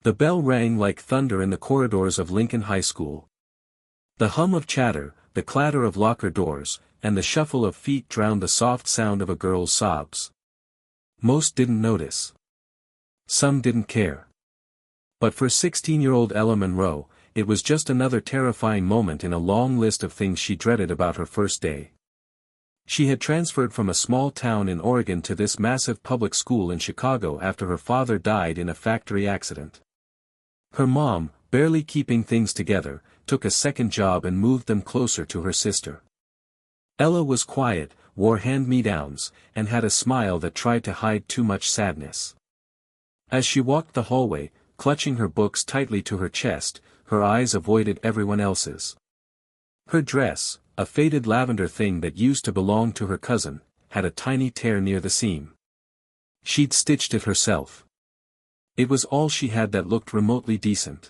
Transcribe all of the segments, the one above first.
The bell rang like thunder in the corridors of Lincoln High School. The hum of chatter, the clatter of locker doors, and the shuffle of feet drowned the soft sound of a girl's sobs. Most didn't notice. Some didn't care. But for 16-year-old Ella Monroe, it was just another terrifying moment in a long list of things she dreaded about her first day. She had transferred from a small town in Oregon to this massive public school in Chicago after her father died in a factory accident. Her mom, barely keeping things together, took a second job and moved them closer to her sister. Ella was quiet, wore hand-me-downs, and had a smile that tried to hide too much sadness. As she walked the hallway, clutching her books tightly to her chest, her eyes avoided everyone else's. Her dress, a faded lavender thing that used to belong to her cousin, had a tiny tear near the seam. She'd stitched it herself. It was all she had that looked remotely decent.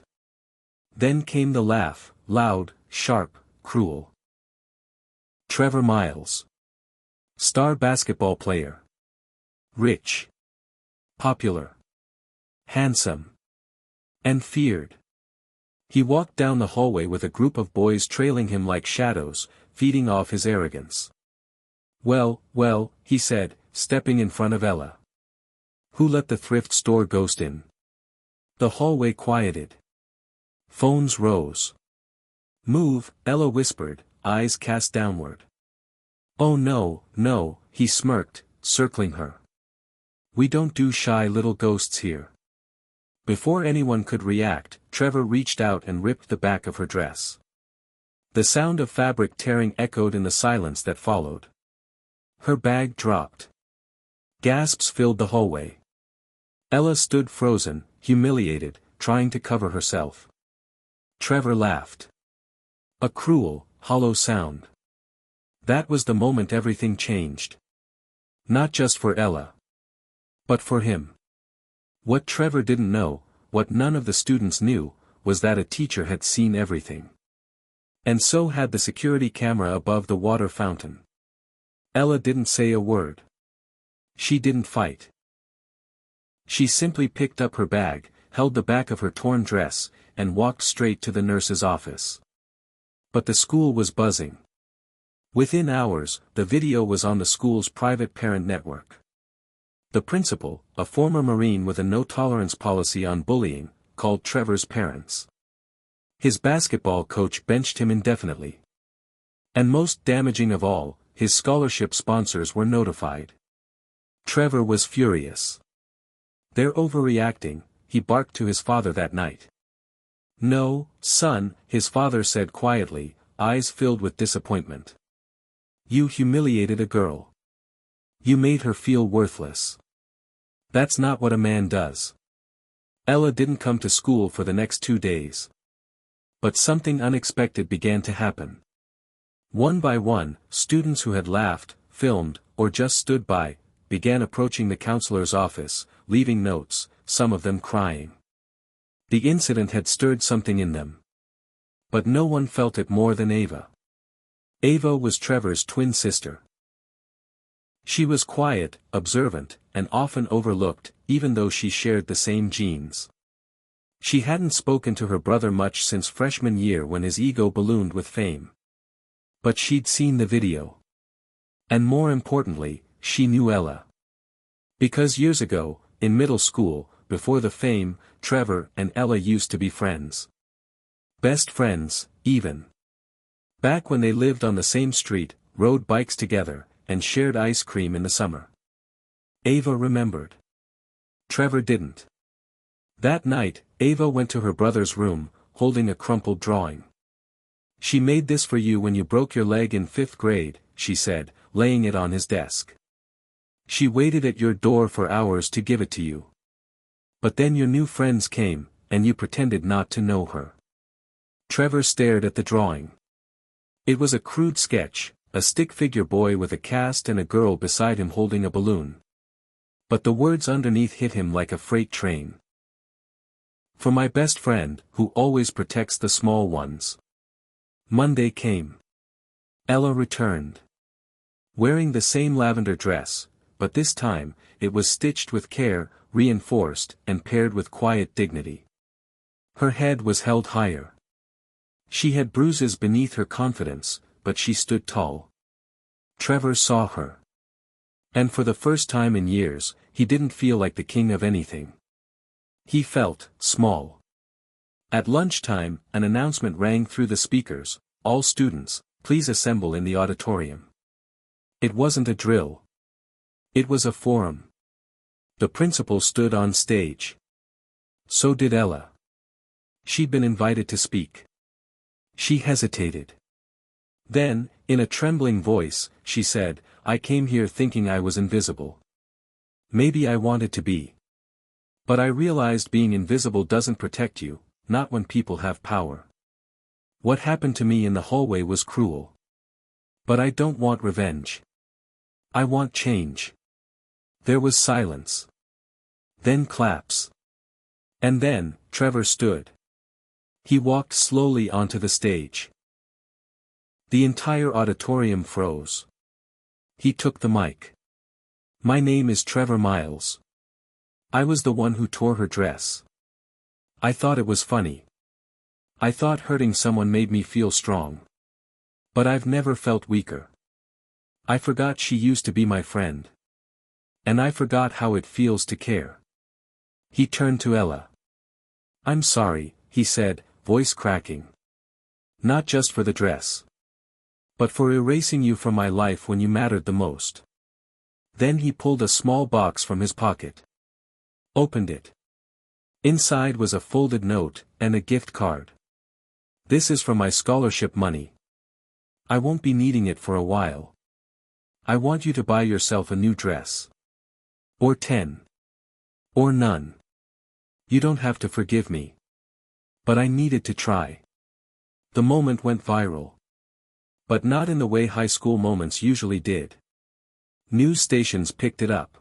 Then came the laugh, loud, sharp, cruel. Trevor Miles. Star basketball player. Rich. Popular. Handsome. And feared. He walked down the hallway with a group of boys trailing him like shadows, feeding off his arrogance. Well, he said, stepping in front of Ella. Who let the thrift store ghost in? The hallway quieted. Phones rose. Move, Ella whispered, eyes cast downward. Oh no, he smirked, circling her. We don't do shy little ghosts here. Before anyone could react, Trevor reached out and ripped the back of her dress. The sound of fabric tearing echoed in the silence that followed. Her bag dropped. Gasps filled the hallway. Ella stood frozen, humiliated, trying to cover herself. Trevor laughed. A cruel, hollow sound. That was the moment everything changed. Not just for Ella. But for him. What Trevor didn't know, what none of the students knew, was that a teacher had seen everything. And so had the security camera above the water fountain. Ella didn't say a word. She didn't fight. She simply picked up her bag, held the back of her torn dress, and walked straight to the nurse's office. But the school was buzzing. Within hours, the video was on the school's private parent network. The principal, a former Marine with a no-tolerance policy on bullying, called Trevor's parents. His basketball coach benched him indefinitely. And most damaging of all, his scholarship sponsors were notified. Trevor was furious. They're overreacting, he barked to his father that night. No, son, his father said quietly, eyes filled with disappointment. You humiliated a girl. You made her feel worthless. That's not what a man does. Ella didn't come to school for the next 2 days. But something unexpected began to happen. One by one, students who had laughed, filmed, or just stood by, began approaching the counselor's office, leaving notes, some of them crying. The incident had stirred something in them. But no one felt it more than Ava. Ava was Trevor's twin sister. She was quiet, observant, and often overlooked, even though she shared the same genes. She hadn't spoken to her brother much since freshman year when his ego ballooned with fame. But she'd seen the video. And more importantly, she knew Ella. Because years ago, in middle school, before the fame, Trevor and Ella used to be friends. Best friends, even. Back when they lived on the same street, rode bikes together, and shared ice cream in the summer. Ava remembered. Trevor didn't. That night, Ava went to her brother's room, holding a crumpled drawing. She made this for you when you broke your leg in 5th grade, she said, laying it on his desk. She waited at your door for hours to give it to you. But then your new friends came, and you pretended not to know her. Trevor stared at the drawing. It was a crude sketch, a stick figure boy with a cast and a girl beside him holding a balloon. But the words underneath hit him like a freight train. For my best friend, who always protects the small ones. Monday came. Ella returned. Wearing the same lavender dress, but this time, it was stitched with care, reinforced, and paired with quiet dignity. Her head was held higher. She had bruises beneath her confidence, but she stood tall. Trevor saw her. And for the first time in years, he didn't feel like the king of anything. He felt small. At lunchtime, an announcement rang through the speakers: "All students, please assemble in the auditorium." It wasn't a drill. It was a forum. The principal stood on stage. So did Ella. She'd been invited to speak. She hesitated. Then, in a trembling voice, she said, "I came here thinking I was invisible. Maybe I wanted to be. But I realized being invisible doesn't protect you, not when people have power. What happened to me in the hallway was cruel. But I don't want revenge. I want change." There was silence. Then claps. And then, Trevor stood. He walked slowly onto the stage. The entire auditorium froze. He took the mic. "My name is Trevor Miles. I was the one who tore her dress. I thought it was funny. I thought hurting someone made me feel strong. But I've never felt weaker. I forgot she used to be my friend. And I forgot how it feels to care." He turned to Ella. "I'm sorry," he said, voice cracking. "Not just for the dress. But for erasing you from my life when you mattered the most." Then he pulled a small box from his pocket. Opened it. Inside was a folded note, and a gift card. "This is from my scholarship money. I won't be needing it for a while. I want you to buy yourself a new dress. Or 10. Or none. You don't have to forgive me. But I needed to try." The moment went viral. But not in the way high school moments usually did. News stations picked it up.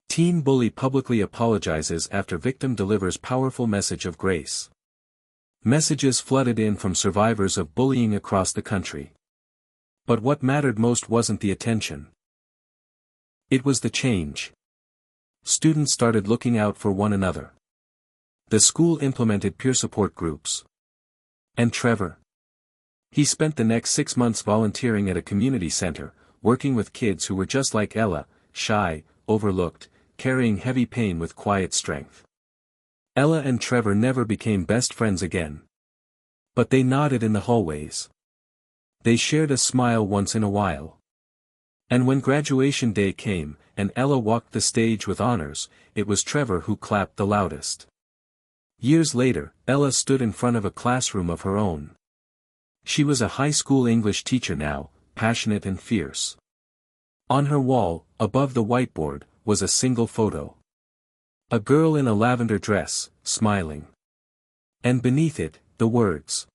Teen bully publicly apologizes after victim delivers powerful message of grace. Messages flooded in from survivors of bullying across the country. But what mattered most wasn't the attention. It was the change. Students started looking out for one another. The school implemented peer support groups. And Trevor? He spent the next 6 months volunteering at a community center, working with kids who were just like Ella, shy, overlooked, carrying heavy pain with quiet strength. Ella and Trevor never became best friends again. But they nodded in the hallways. They shared a smile once in a while. And when graduation day came, and Ella walked the stage with honors, it was Trevor who clapped the loudest. Years later, Ella stood in front of a classroom of her own. She was a high school English teacher now, passionate and fierce. On her wall, above the whiteboard, was a single photo. A girl in a lavender dress, smiling. And beneath it, the words: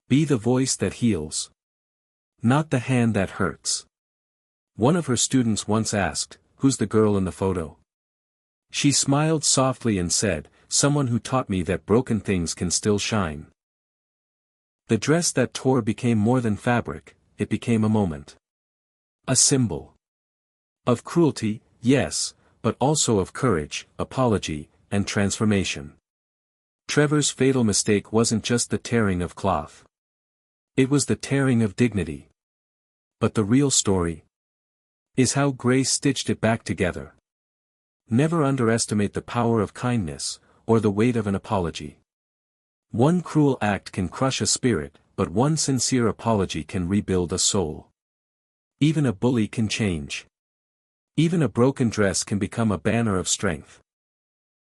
"Be the voice that heals. Not the hand that hurts." One of her students once asked, "Who's the girl in the photo?" She smiled softly and said, "Someone who taught me that broken things can still shine." The dress that tore became more than fabric, it became a moment. A symbol. Of cruelty, yes, but also of courage, apology, and transformation. Trevor's fatal mistake wasn't just the tearing of cloth. It was the tearing of dignity. But the real story is how grace stitched it back together. Never underestimate the power of kindness, or the weight of an apology. One cruel act can crush a spirit, but one sincere apology can rebuild a soul. Even a bully can change. Even a broken dress can become a banner of strength.